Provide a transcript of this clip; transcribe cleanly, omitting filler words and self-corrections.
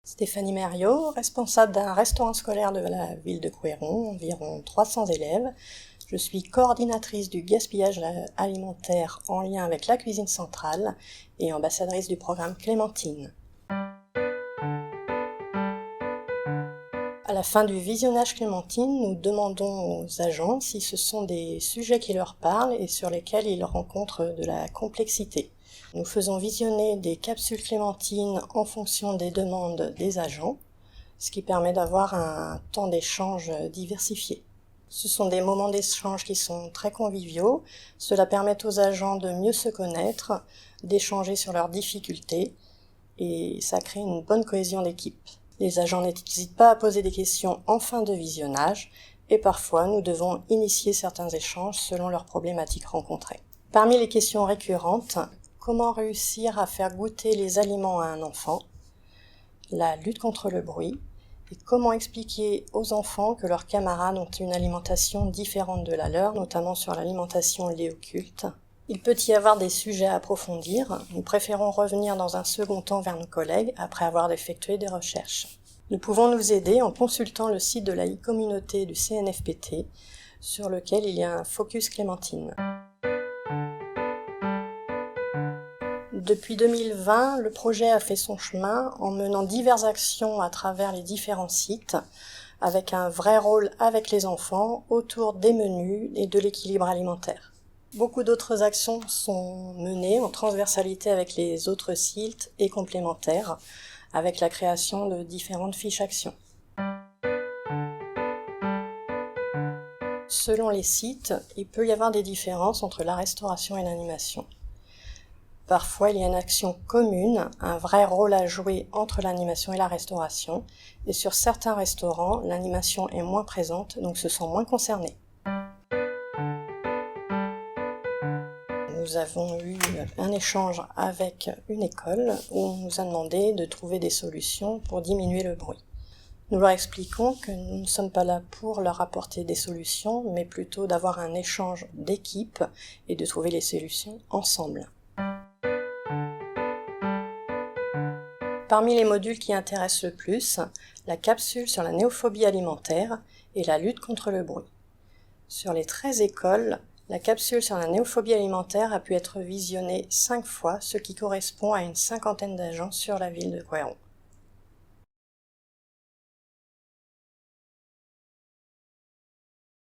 Stéphanie Mériot, responsable d'un restaurant scolaire de la ville de Couëron, environ 300 élèves. Je suis coordinatrice du gaspillage alimentaire en lien avec la cuisine centrale et ambassadrice du programme Clémentine. À la fin du visionnage Clémentine, nous demandons aux agents si ce sont des sujets qui leur parlent et sur lesquels ils rencontrent de la complexité. Nous faisons visionner des capsules Clémentine en fonction des demandes des agents, ce qui permet d'avoir un temps d'échange diversifié. Ce sont des moments d'échange qui sont très conviviaux. Cela permet aux agents de mieux se connaître, d'échanger sur leurs difficultés et ça crée une bonne cohésion d'équipe. Les agents n'hésitent pas à poser des questions en fin de visionnage et parfois nous devons initier certains échanges selon leurs problématiques rencontrées. Parmi les questions récurrentes, comment réussir à faire goûter les aliments à un enfant, la lutte contre le bruit, et comment expliquer aux enfants que leurs camarades ont une alimentation différente de la leur, notamment sur l'alimentation liée au culte. Il peut y avoir des sujets à approfondir. Nous préférons revenir dans un second temps vers nos collègues après avoir effectué des recherches. Nous pouvons nous aider en consultant le site de la e-communauté du CNFPT, sur lequel il y a un focus Clémentine. Depuis 2020, le projet a fait son chemin en menant diverses actions à travers les différents sites, avec un vrai rôle avec les enfants autour des menus et de l'équilibre alimentaire. Beaucoup d'autres actions sont menées en transversalité avec les autres sites et complémentaires, avec la création de différentes fiches actions. Selon les sites, il peut y avoir des différences entre la restauration et l'animation. Parfois, il y a une action commune, un vrai rôle à jouer entre l'animation et la restauration, et sur certains restaurants, l'animation est moins présente, donc se sent moins concernés. Nous avons eu un échange avec une école où on nous a demandé de trouver des solutions pour diminuer le bruit. Nous leur expliquons que nous ne sommes pas là pour leur apporter des solutions, mais plutôt d'avoir un échange d'équipe et de trouver les solutions ensemble. Parmi les modules qui intéressent le plus, la capsule sur la néophobie alimentaire et la lutte contre le bruit. Sur les 13 écoles, la capsule sur la néophobie alimentaire a pu être visionnée 5 fois, ce qui correspond à une 50aine d'agents sur la ville de Couëron.